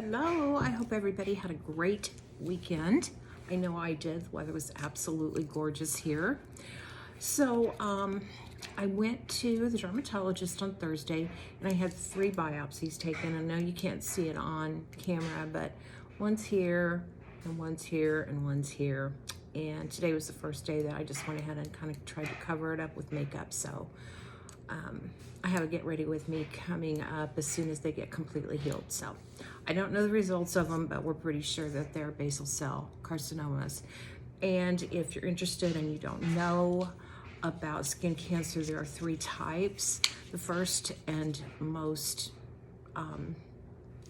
Hello, I hope everybody had a great weekend. I know I did. The weather was absolutely gorgeous here. So I went to the dermatologist on Thursday and I had 3 biopsies taken. I know you can't see it on camera, but one's here and one's here and one's here. And today was the first day that I just went ahead and kind of tried to cover it up with makeup. So I have a get ready with me coming up as soon as they get completely healed. So I don't know the results of them, but we're pretty sure that they're basal cell carcinomas. And if you're interested and you don't know about skin cancer, there are 3 types. The first and most,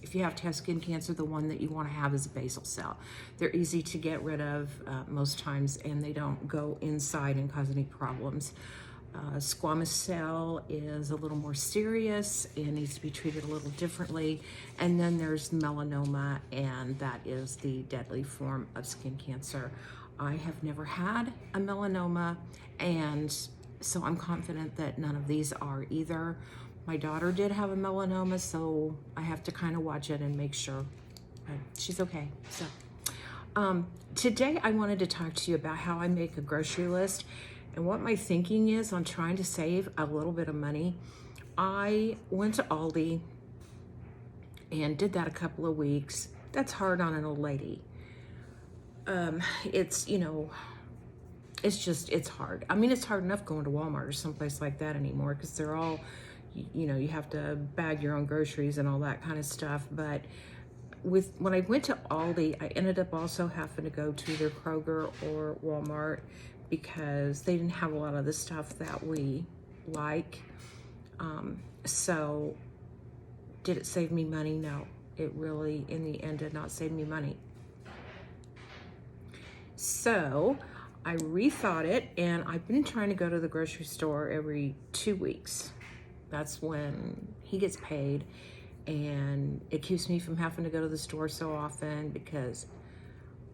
if you have to have skin cancer, the one that you want to have is a basal cell. They're easy to get rid of most times, and they don't go inside and cause any problems. Squamous cell is a little more serious and needs to be treated a little differently. And then there's melanoma, and that is the deadly form of skin cancer. I have never had a melanoma, and so I'm confident that none of these are either. My daughter did have a melanoma, so I have to kind of watch it and make sure she's okay. So today I wanted to talk to you about how I make a grocery list and what my thinking is on trying to save a little bit of money. I went to Aldi and did that a couple of weeks. That's hard on an old lady. It's hard. I mean, it's hard enough going to Walmart or someplace like that anymore because they're all, you have to bag your own groceries and all that kind of stuff. But when I went to Aldi, I ended up also having to go to either Kroger or Walmart because they didn't have a lot of the stuff that we like. So did it save me money? No, it really, in the end, did not save me money. So I rethought it, and I've been trying to go to the grocery store every 2 weeks. That's when he gets paid, and it keeps me from having to go to the store so often because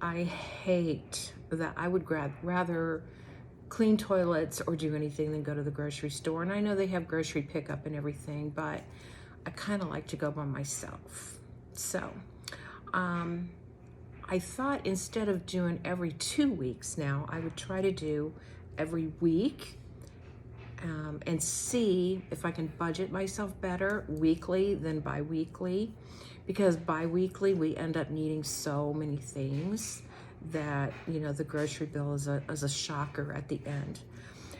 I hate that. I would rather clean toilets or do anything than go to the grocery store. And I know they have grocery pickup and everything, but I kind of like to go by myself. So I thought instead of doing every 2 weeks now, I would try to do every week and see if I can budget myself better weekly than bi-weekly, because bi-weekly we end up needing so many things that the grocery bill is a shocker at the end.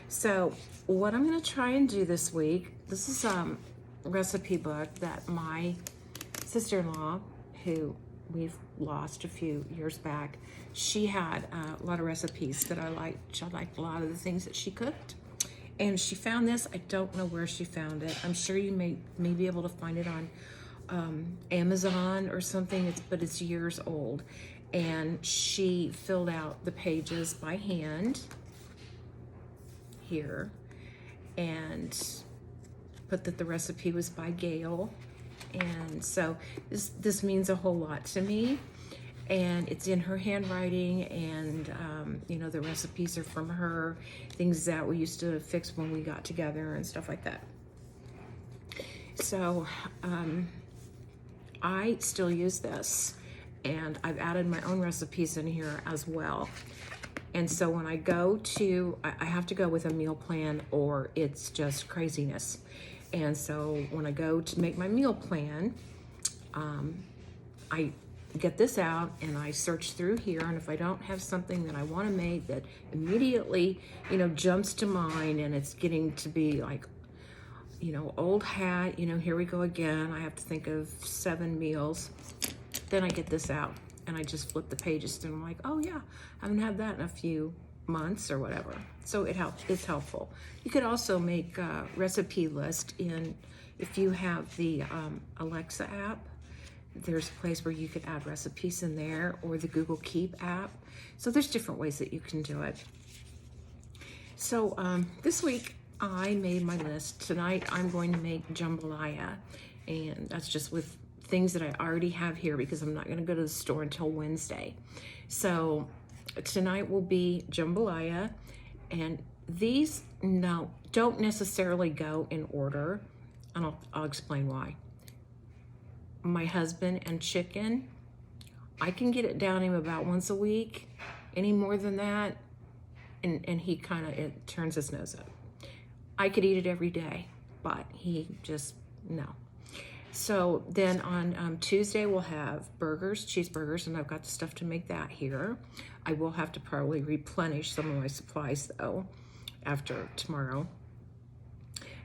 So what I'm going to try and do this week, this is a recipe book that my sister-in-law, who we've lost a few years back, she had a lot of recipes that I liked. I liked a lot of the things that she cooked. And she found this. I don't know where she found it. I'm sure you may be able to find it on Amazon or something, but it's years old. And she filled out the pages by hand here and put that the recipe was by Gail. And so this means a whole lot to me. And it's in her handwriting, and the recipes are from her, things that we used to fix when we got together and stuff like that. So I still use this, and I've added my own recipes in here as well. And so when I go to, I have to go with a meal plan or it's just craziness. And so when I go to make my meal plan, I get this out and I search through here, and if I don't have something that I want to make that immediately jumps to mind, and it's getting to be like old hat, here we go again, I have to think of 7 meals, then I get this out and I just flip the pages through and I'm like, oh yeah, I haven't had that in a few months or whatever. So it helps. It's helpful. You could also make a recipe list if you have the Alexa app. There's a place where you could add recipes in there, or the Google Keep app. So there's different ways that you can do it. So this week I made my list. Tonight I'm going to make jambalaya, and that's just with things that I already have here because I'm not going to go to the store until Wednesday. So tonight will be jambalaya, and these don't necessarily go in order, and I'll explain why. my husband and chicken, I can get it down him about once a week. Any more than that, and he kind of turns his nose up. I could eat it every day, but he just, no. So then on Tuesday we'll have burgers, cheeseburgers, and I've got the stuff to make that here. I will have to probably replenish some of my supplies though after tomorrow.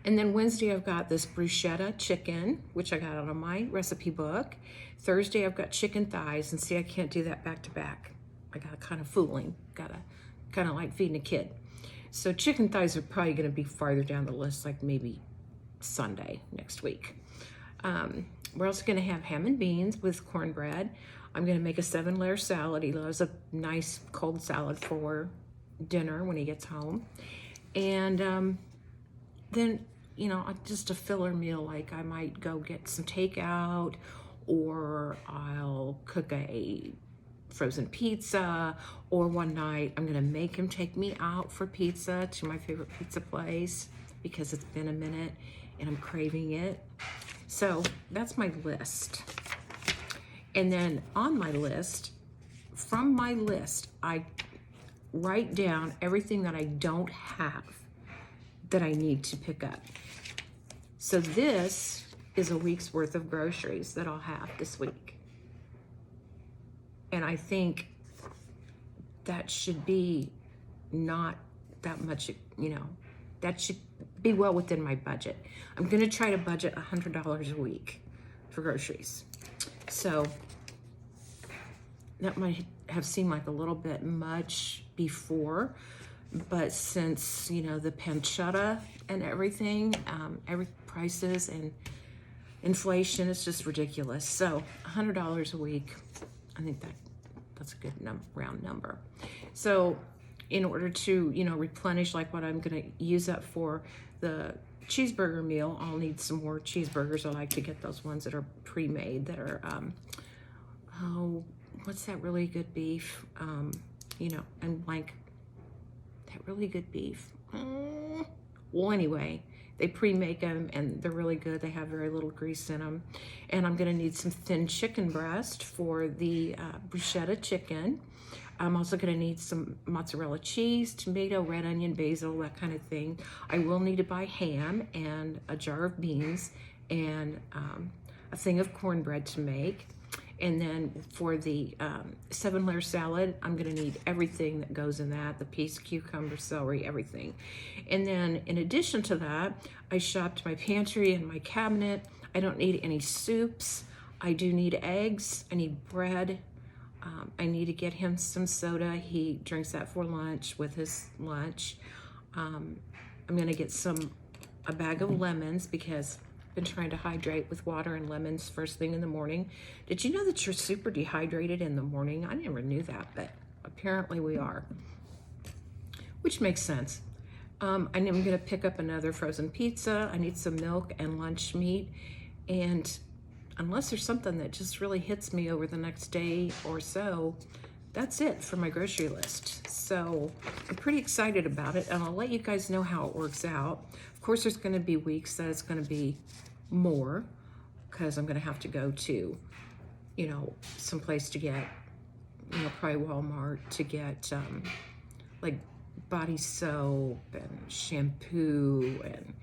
And then Wednesday I've got this bruschetta chicken, which I got out of my recipe book. Thursday I've got chicken thighs, and see, I can't do that back to back. I got kind of fooling, gotta kind of like feeding a kid. So chicken thighs are probably gonna be farther down the list, like maybe Sunday next week. We're also gonna have ham and beans with cornbread. I'm gonna make a 7-layer salad. He loves a nice cold salad for dinner when he gets home. And then, you know, just a filler meal, like I might go get some takeout, or I'll cook a frozen pizza, or one night I'm gonna make him take me out for pizza to my favorite pizza place because it's been a minute and I'm craving it. So that's my list. And then on my list, from my list, I write down everything that I don't have that I need to pick up. So this is a week's worth of groceries that I'll have this week. And I think that should be not that much, you know, that should be well within my budget. I'm gonna try to budget $100 a week for groceries. So that might have seemed like a little bit much before, but since, you know, the pancetta and everything, every prices and inflation is just ridiculous. So $100 a week, I think that's a good round number. So in order to, you know, replenish like what I'm gonna use up for the cheeseburger meal, I'll need some more cheeseburgers. I like to get those ones that are pre-made, that are, oh, what's that really good beef? You know, and like that really good beef. Well, anyway, they pre-make them and they're really good. They have very little grease in them. And I'm gonna need some thin chicken breast for the bruschetta chicken. I'm also gonna need some mozzarella cheese, tomato, red onion, basil, that kind of thing. I will need to buy ham and a jar of beans and a thing of cornbread to make. And then for the 7-layer salad, I'm gonna need everything that goes in that, the peas, cucumber, celery, everything. And then in addition to that, I shopped my pantry and my cabinet. I don't need any soups. I do need eggs, I need bread. I need to get him some soda. He drinks that for lunch with his lunch. I'm gonna get a bag of lemons because I've been trying to hydrate with water and lemons first thing in the morning. Did you know that you're super dehydrated in the morning? I never knew that, but apparently we are, which makes sense. And I'm gonna pick up another frozen pizza. I need some milk and lunch meat. And unless there's something that just really hits me over the next day or so, that's it for my grocery list. So I'm pretty excited about it, and I'll let you guys know how it works out. Of course, there's gonna be weeks that it's gonna be more because I'm gonna have to go to, you know, someplace to get, you know, probably Walmart to get like body soap and shampoo and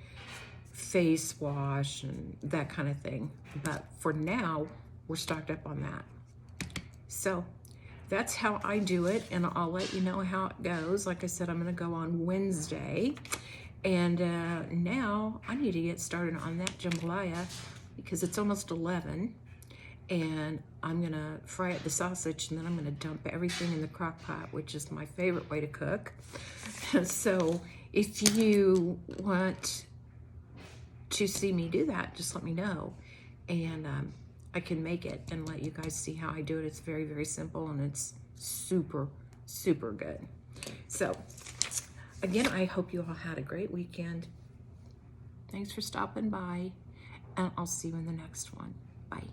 face wash and that kind of thing. But for now, we're stocked up on that. So that's how I do it, and I'll let you know how it goes. Like I said, I'm gonna go on Wednesday, and now I need to get started on that jambalaya because it's almost 11, and I'm gonna fry up the sausage, and then I'm gonna dump everything in the crock pot, which is my favorite way to cook. So if you want to see me do that, just let me know, and I can make it and let you guys see how I do it. It's very, very simple, and it's super, super good. So again, I hope you all had a great weekend. Thanks for stopping by, and I'll see you in the next one. Bye.